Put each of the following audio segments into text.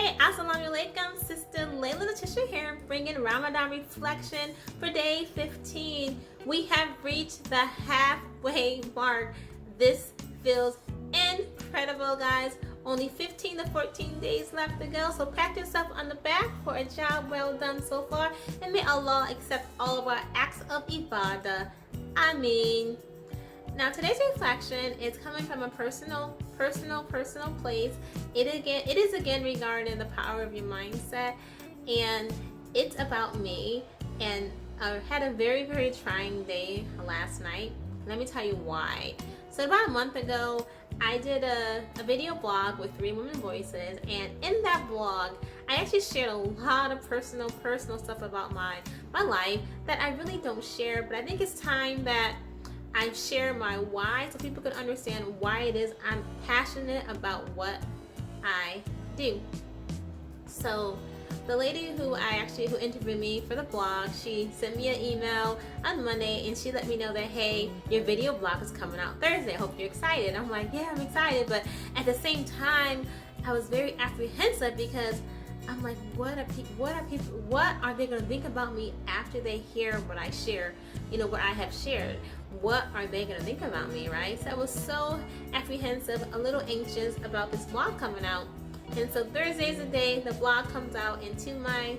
Hey, Assalamu alaikum, Sister Layla Letitia here, bringing Ramadan reflection for day 15. We have reached the halfway mark. This feels incredible, guys. Only 15 to 14 days left to go, so pat yourself on the back for a job well done so far, and may Allah accept all of our acts of ibadah. Ameen. Now today's reflection is coming from a personal place. It is again regarding the power of your mindset, and it's about me. And I had a very trying day last night. Let me tell you why. So about a month ago, I did a video blog with 3 Women Voices, and in that blog, I actually shared a lot of personal stuff about my life that I really don't share, but I think it's time that I share my why so people can understand why it is I'm passionate about what I do. So the lady who interviewed me for the blog, she sent me an email on Monday and she let me know that, hey, your video blog is coming out Thursday. I hope you're excited. I'm like, yeah, I'm excited. But at the same time, I was very apprehensive because I'm like, what are they going to think about me after they hear what I share, what I have shared? What are they going to think about me, right? So I was so apprehensive, a little anxious about this blog coming out. And so Thursday's the day the blog comes out, and to my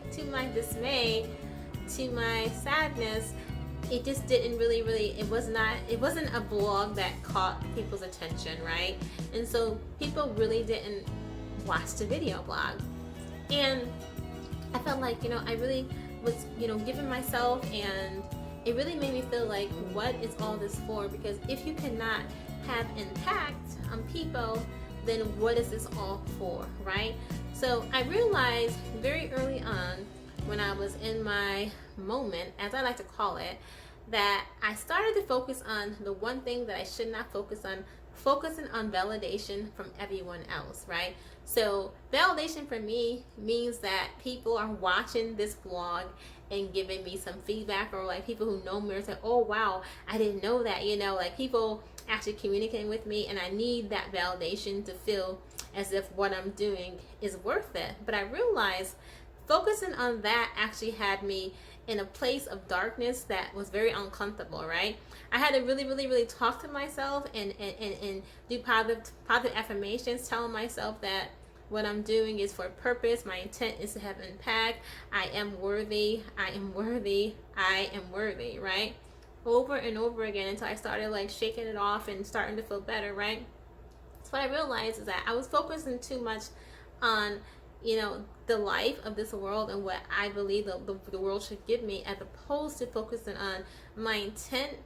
dismay, to my sadness, it just didn't it wasn't a blog that caught people's attention, right? And so people really didn't watch the video blog. And I felt like, I really was, giving myself, and it really made me feel like, what is all this for? Because if you cannot have impact on people, then what is this all for, right? So I realized very early on, when I was in my moment, as I like to call it, that I started to focus on the one thing that I should not focus on, focusing on validation from everyone else, right? So validation for me means that people are watching this blog and giving me some feedback, or like people who know me are saying, oh wow, I didn't know that, like people actually communicating with me, and I need that validation to feel as if what I'm doing is worth it. But I realized focusing on that actually had me in a place of darkness that was very uncomfortable, right? I had to really talk to myself and do positive affirmations, telling myself that what I'm doing is for a purpose. My intent is to have impact. I am worthy, right? Over and over again until I started like shaking it off and starting to feel better, right? So what I realized is that I was focusing too much on the life of this world and what I believe the world should give me, as opposed to focusing on my intent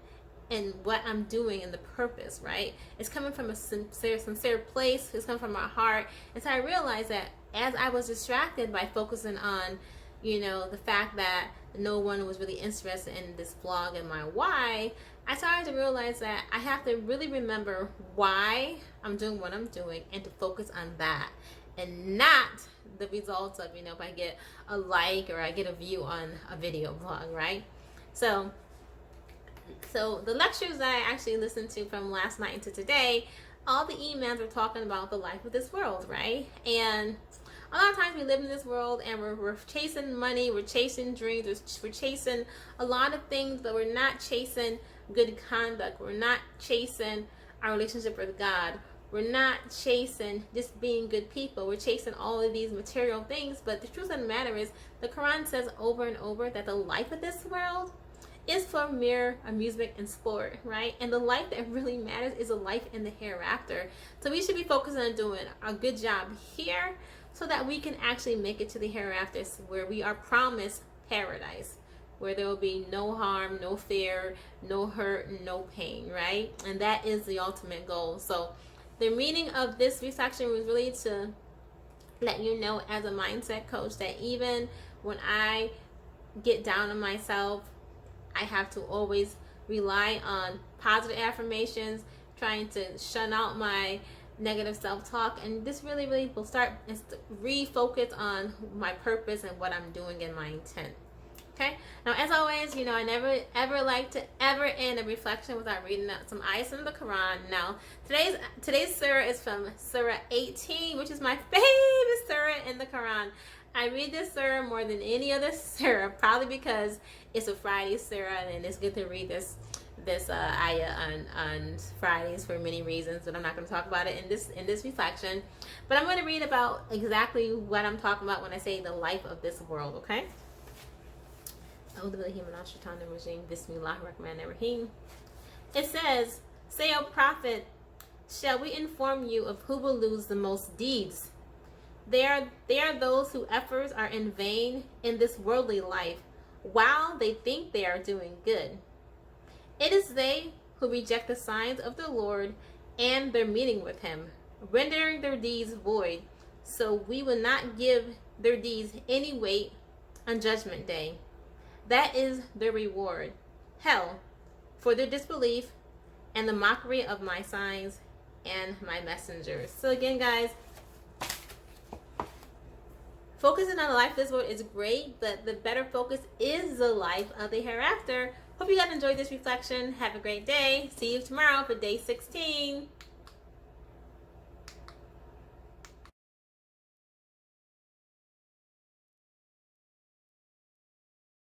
and what I'm doing and the purpose, right? It's coming from a sincere place. It's coming from my heart. And so I realized that as I was distracted by focusing on, the fact that no one was really interested in this blog and my why, I started to realize that I have to really remember why I'm doing what I'm doing, and to focus on that, and not the results of, if I get a like or I get a view on a video blog, right? So the lectures that I actually listened to from last night into today, all the emails are talking about the life of this world, right? And a lot of times we live in this world and we're chasing money, we're chasing dreams, we're chasing a lot of things, but we're not chasing good conduct. We're not chasing our relationship with God. We're not chasing just being good people. We're chasing all of these material things, but the truth of the matter is, the Quran says over and over that the life of this world is for mere amusement and sport, right? And the life that really matters is a life in the hereafter. So we should be focusing on doing a good job here so that we can actually make it to the hereafter, where we are promised paradise, where there will be no harm, no fear, no hurt, no pain, right? And that is the ultimate goal. So the meaning of this reflection was really to let you know, as a mindset coach, that even when I get down on myself, I have to always rely on positive affirmations, trying to shun out my negative self-talk, and this really will start refocus on my purpose and what I'm doing and my intent. Okay. Now, as always, I never ever like to ever end a reflection without reading out some ayahs from the Quran. Now, today's surah is from Surah 18, which is my favorite surah in the Quran. I read this surah more than any other surah, probably because it's a Friday surah, and it's good to read this ayah on Fridays for many reasons, but I'm not going to talk about it in this reflection. But I'm going to read about exactly what I'm talking about when I say the life of this world. Okay. It says, "Say, O Prophet, shall we inform you of who will lose the most deeds? They are those whose efforts are in vain in this worldly life, while they think they are doing good. It is they who reject the signs of the Lord and their meeting with him, rendering their deeds void, so we will not give their deeds any weight on Judgment Day. That is their reward, hell, for their disbelief and the mockery of my signs and my messengers." So again, guys, focusing on the life of this world is great, but the better focus is the life of the hereafter. Hope you guys enjoyed this reflection. Have a great day. See you tomorrow for day 16.